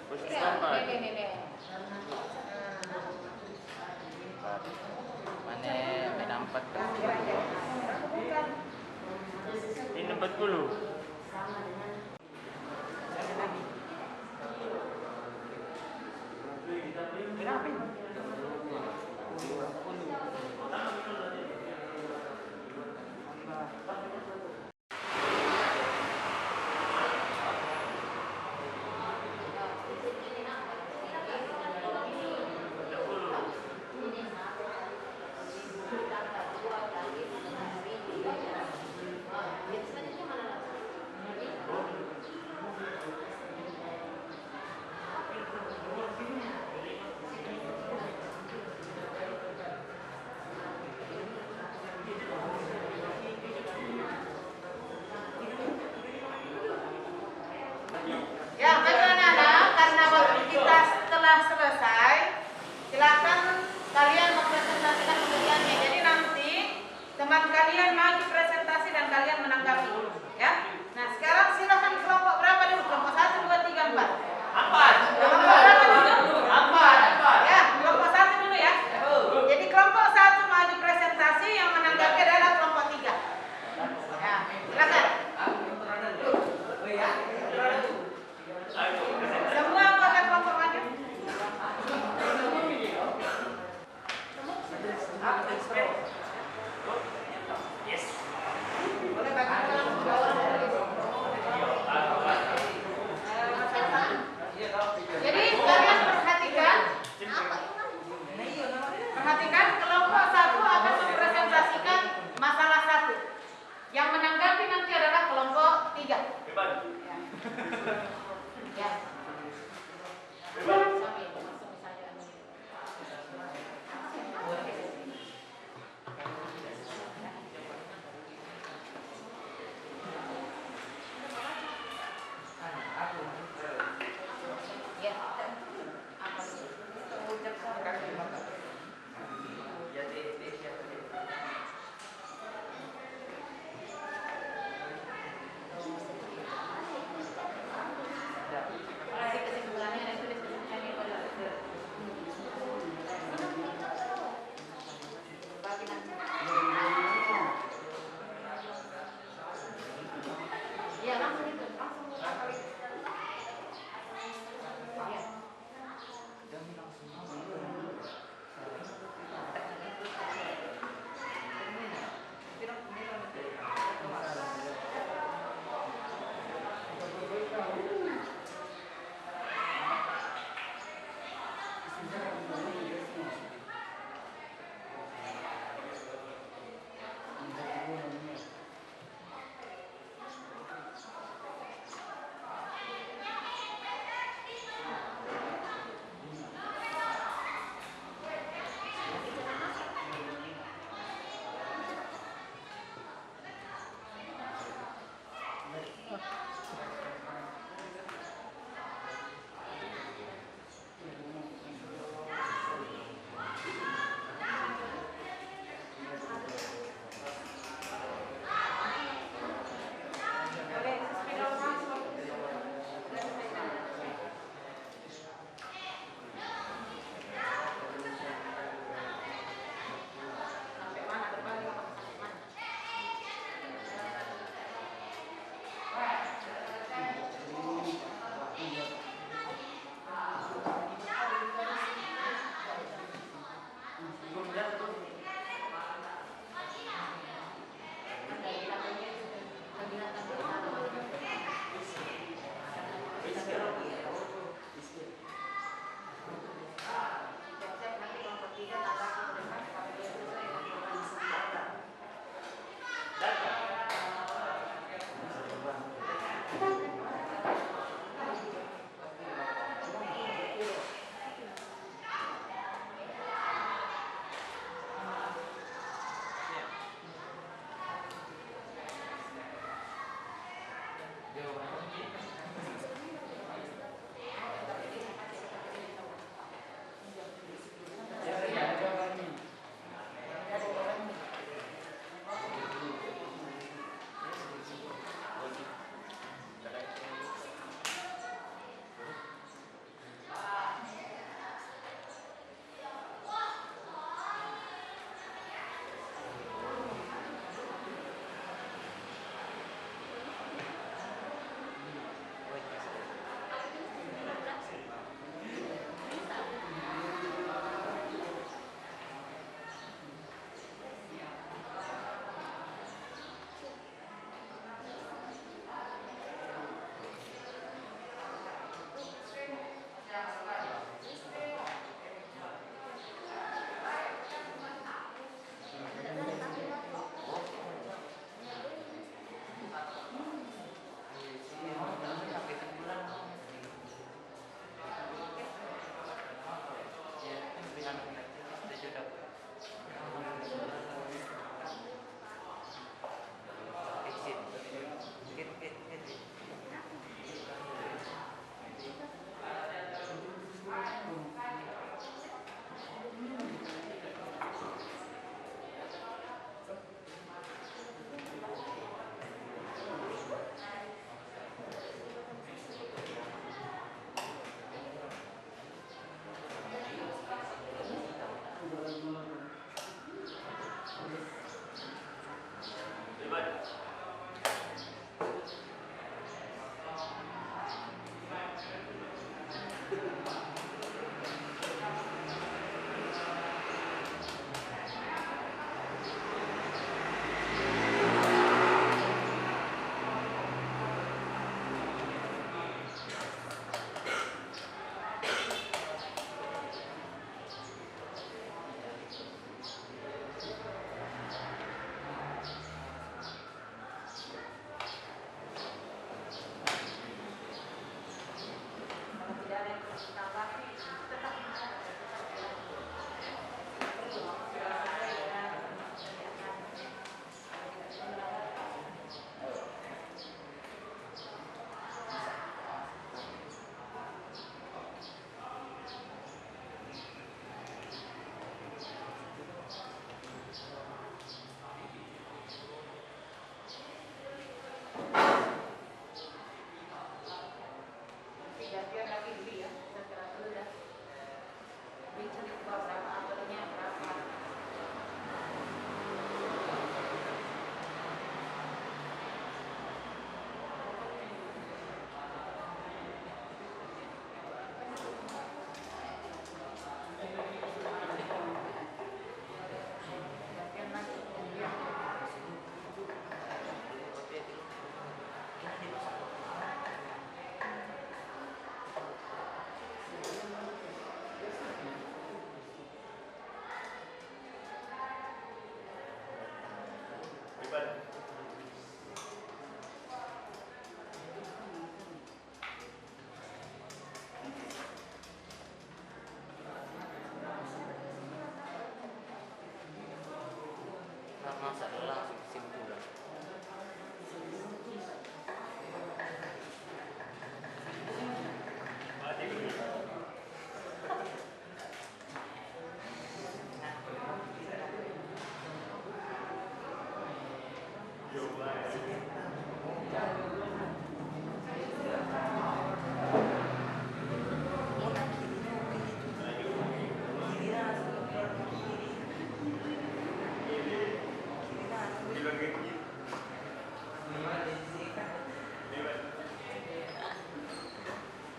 Speaker 2: Posisi
Speaker 1: Ini,
Speaker 2: apa?
Speaker 1: ini.
Speaker 6: Mana min 4 kali 10.
Speaker 2: Min 40.
Speaker 7: Berapa ini?
Speaker 1: Ya, anak-anak, karena waktu kita telah selesai, silakan kalian mempresentasikan pengerjaannya. Jadi nanti teman kalian maju presentasi dan kalian menanggapi, ya. Nah, sekarang silakan kelompok berapa dulu? Kelompok 1, 2, 3, 4. 4. Kelompok berapa dulu? 4. Ya, kelompok 1 dulu ya. Jadi kelompok 1 maju presentasi, yang menanggapi adalah kelompok 3. Ya, silakan. Semua anggota kelompok maju.
Speaker 2: Yes.
Speaker 1: Boleh bagi dalam dua orang tulis. Jadi kalian perhatikan kelompok satu akan mempresentasikan masalah satu. Yang menanggapi nanti adalah kelompok 3. Ya. Ya, langsung itu, langsung kali. Ya.
Speaker 6: Kita masak dulu langsung kesimpulan.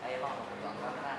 Speaker 6: Ayo bang, buang kamera.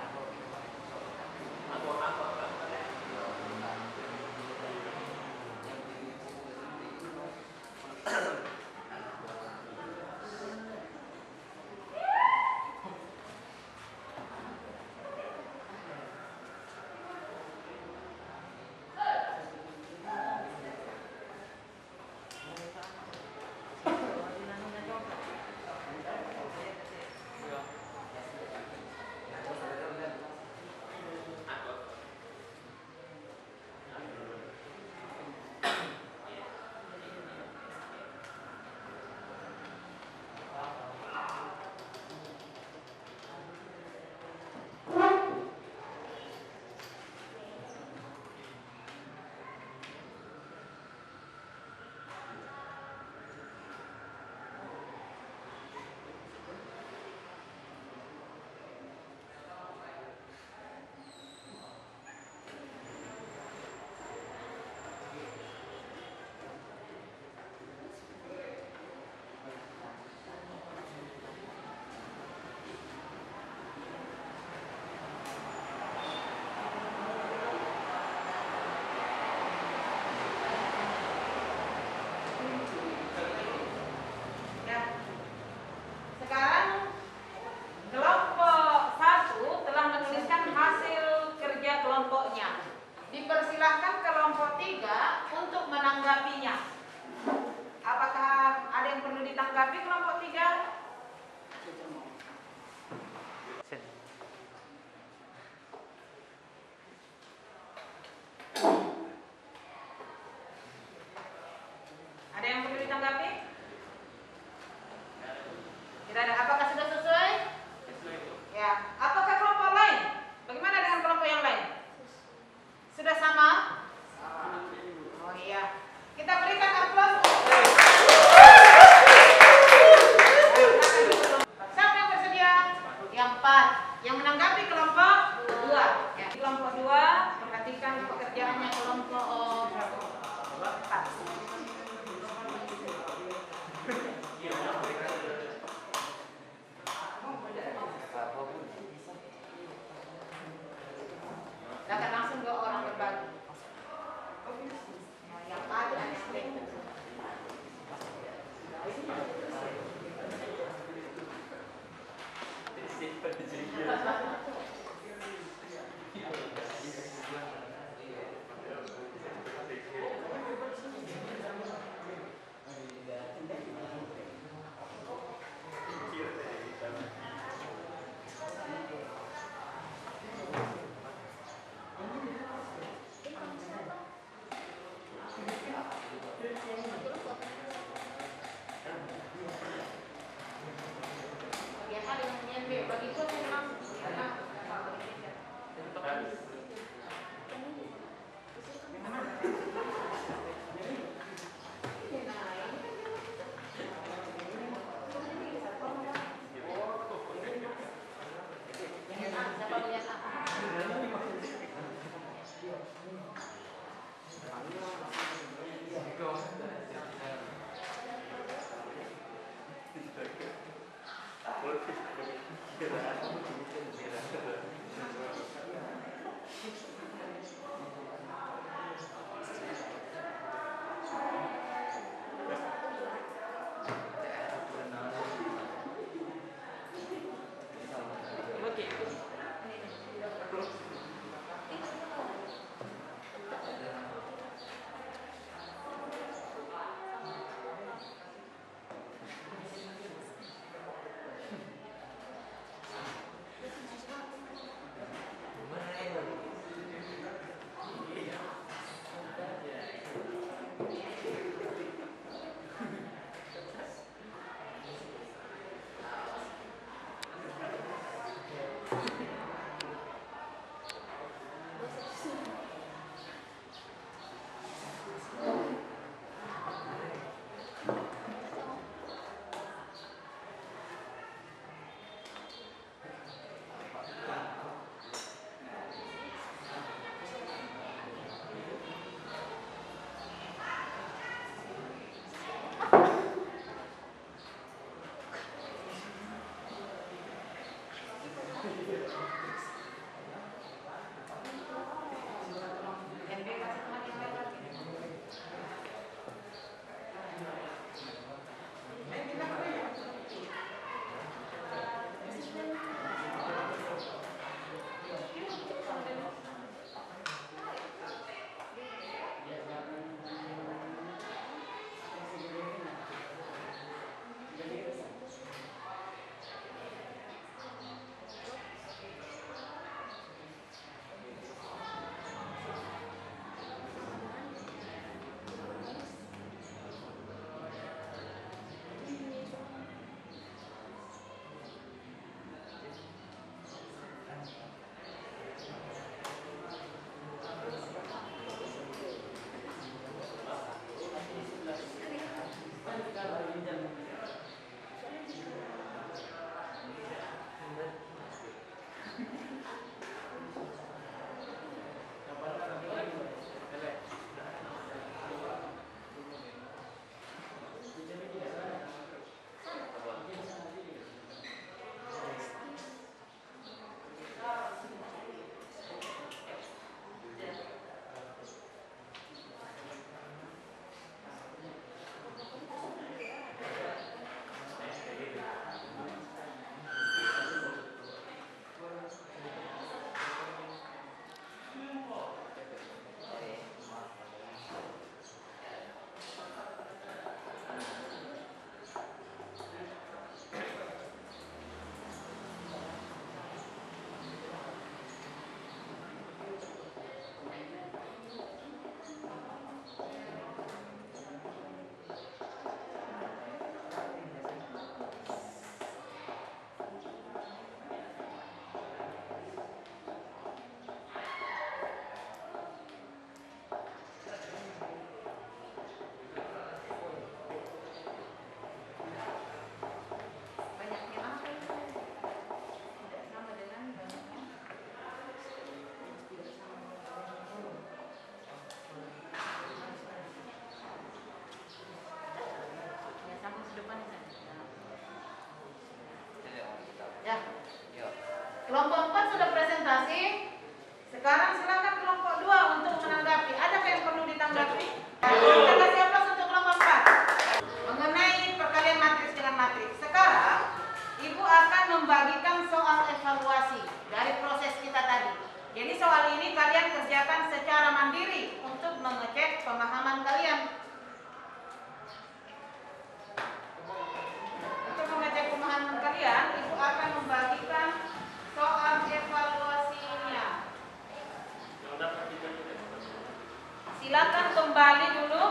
Speaker 1: kembali dulu.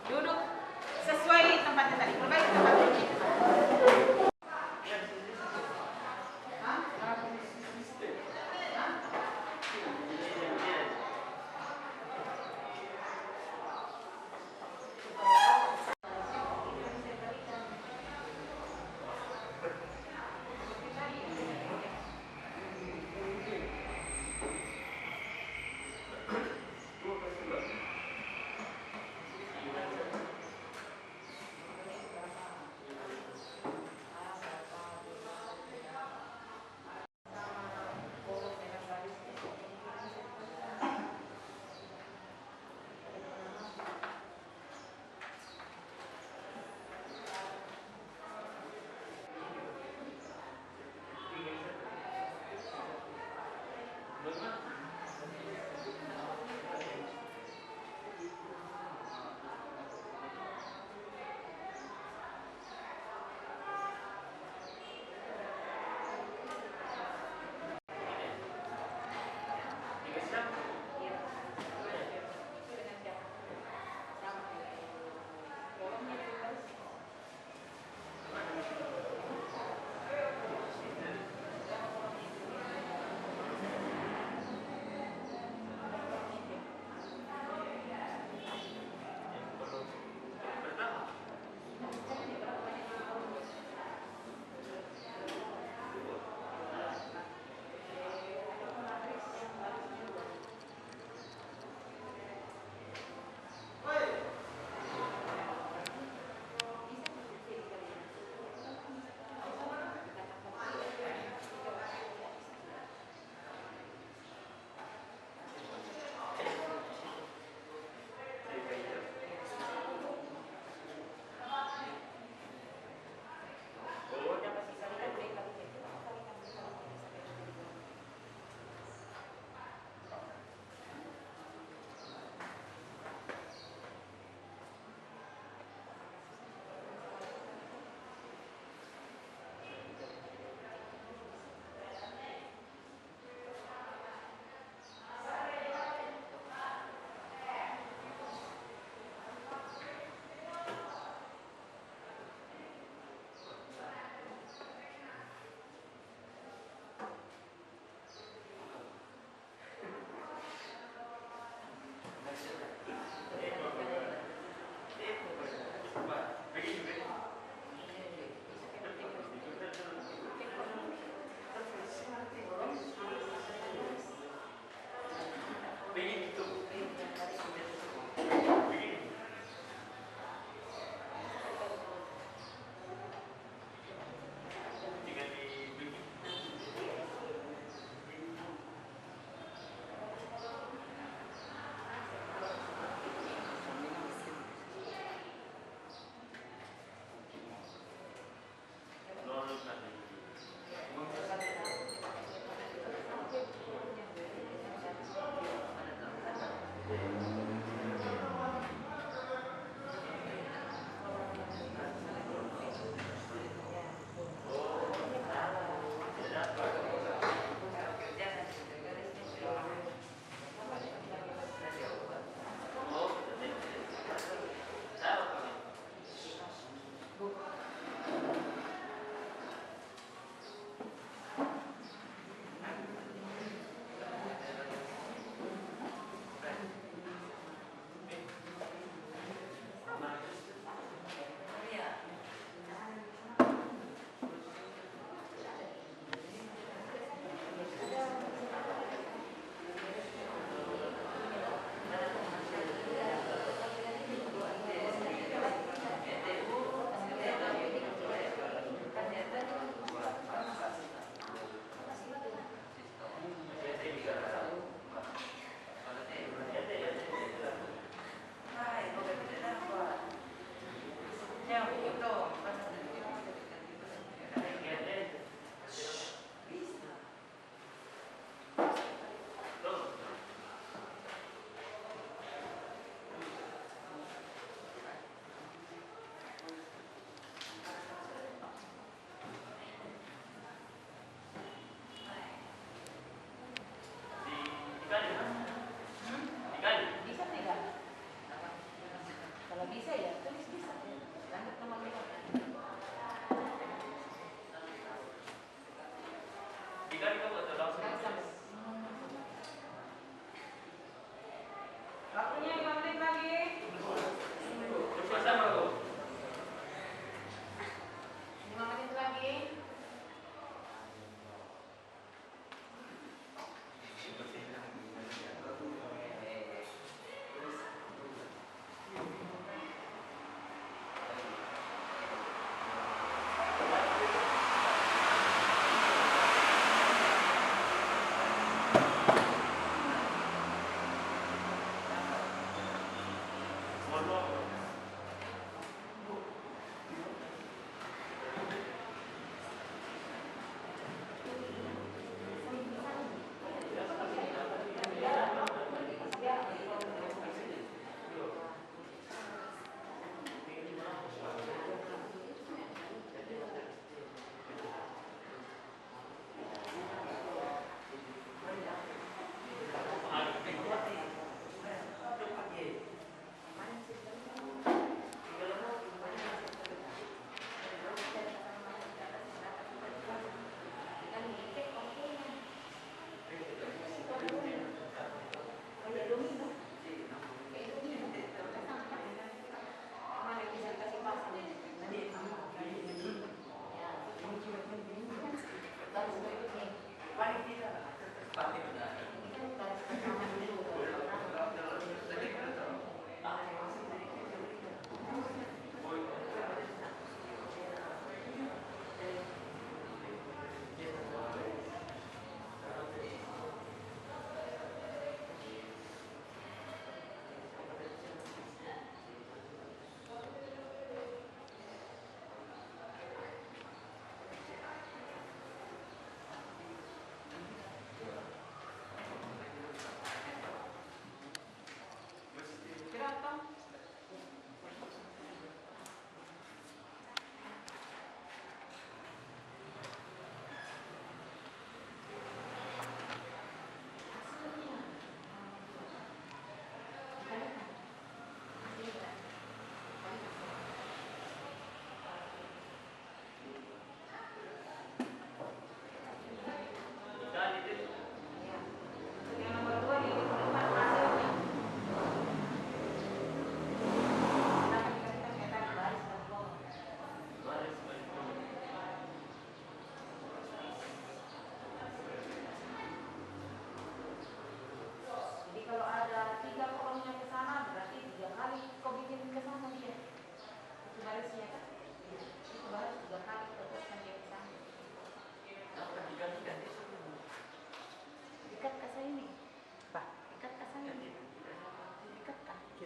Speaker 1: Duduk sesuai tempatnya tadi. Perbaiki tempat duduk.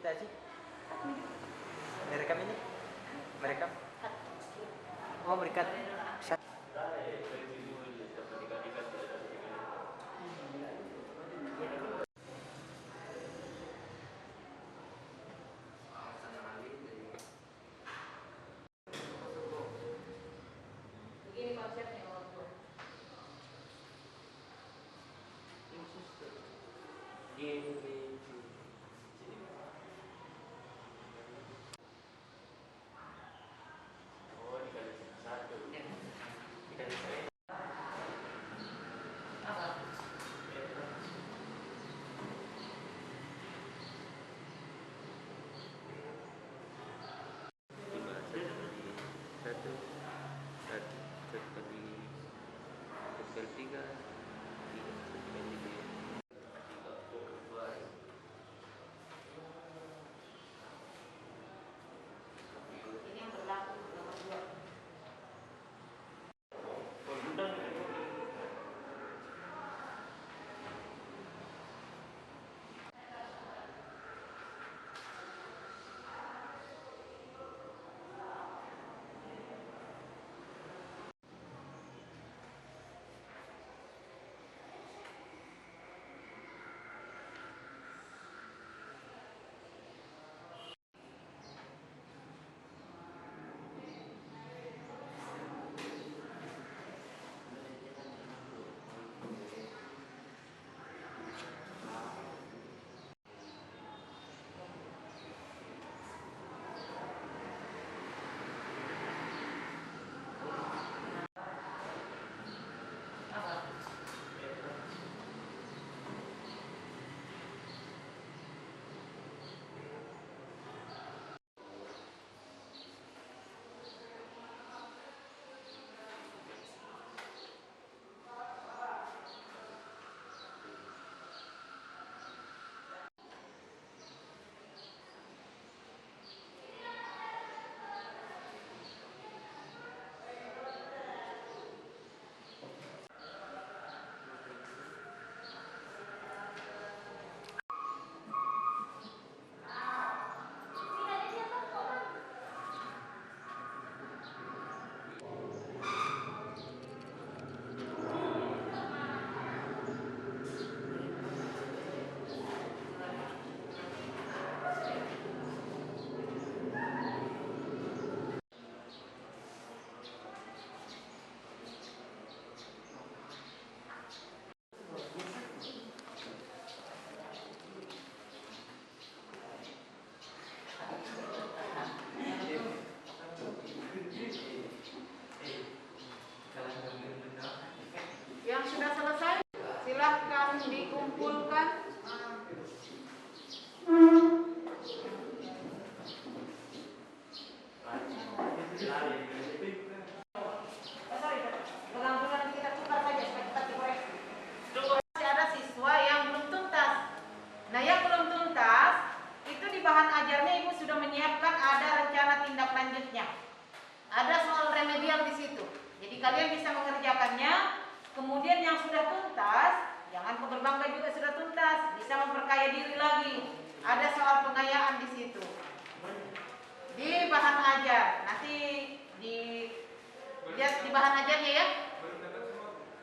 Speaker 7: kita sih? Merekam ini? Merekam? Oh, merekat.
Speaker 1: Begini konsepnya orang tua. Ini yang berlaku nomor 2. Yang sudah selesai silahkan dikumpulkan. Pegang-pegang nanti kita tukar saja supaya cepat dikoreksi. Masih ada siswa yang belum tuntas. Nah, yang belum tuntas itu di bahan ajarnya Ibu sudah menyiapkan ada rencana tindak lanjutnya. Ada soal remedial di situ. Jadi kalian bisa mengerjakannya. Kemudian yang sudah tuntas, jangan berbangga juga sudah tuntas, bisa memperkaya diri lagi. Ada soal pengayaan di situ. Di bahan ajar, nanti lihat di bahan ajarnya ya.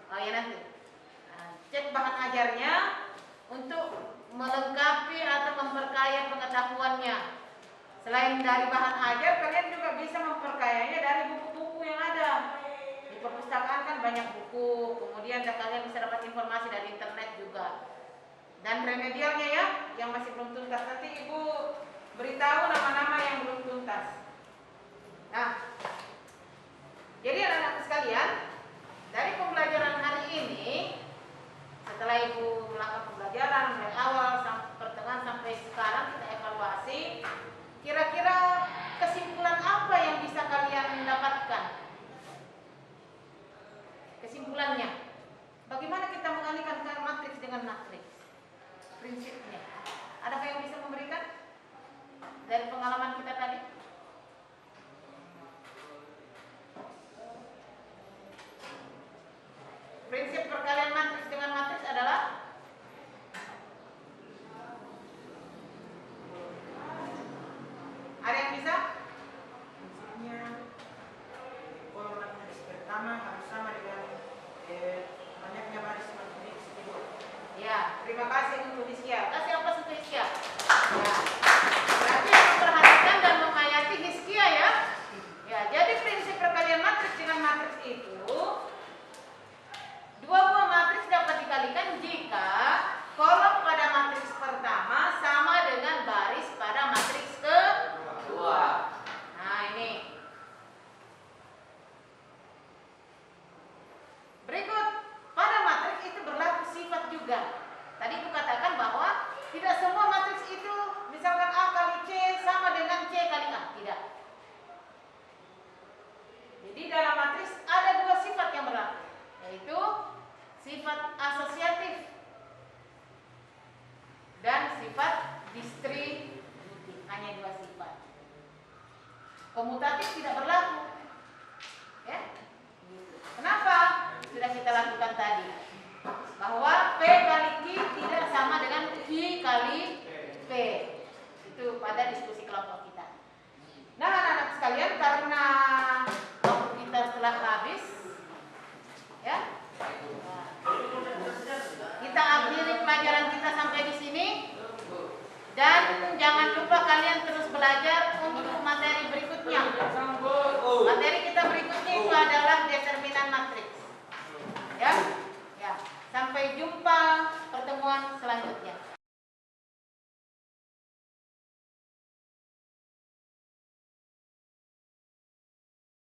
Speaker 1: Oh ya nanti. Nah, cek bahan ajarnya untuk melengkapi atau memperkaya pengetahuannya. Selain dari bahan ajar, kalian juga bisa memperkayanya dari buku-buku yang ada. Di perpustakaan kan banyak buku, kemudian kalian bisa dapat informasi dari internet juga. Dan remedialnya ya, yang masih belum tuntas, nanti Ibu beritahu nama-nama yang belum tuntas. Nah, jadi anak-anak sekalian, dari pembelajaran hari ini, setelah Ibu melakukan pembelajaran dari awal sampai pertengahan sampai sekarang kita evaluasi, kira-kira kesimpulan apa yang bisa kalian dapatkan? Kesimpulannya, bagaimana kita mengalihkan matriks dengan matriks? Prinsipnya, adakah yang bisa memberikan dari pengalaman kita tadi? Prinsip perkalian matriks dengan matriks adalah komutatif tidak berlaku. Ya. Kenapa? Sudah kita lakukan tadi. Bahwa P kali Q tidak sama dengan Q kali P. Itu pada diskusi kelompok kita. Nah, anak-anak sekalian, karena waktu kita telah habis, ya, kita akhiri pelajaran kita sampai di sini. Dan jangan lupa kalian terus belajar untuk materi berikutnya. Materi kita berikutnya itu adalah determinan matriks. Ya, ya. Sampai jumpa pertemuan selanjutnya.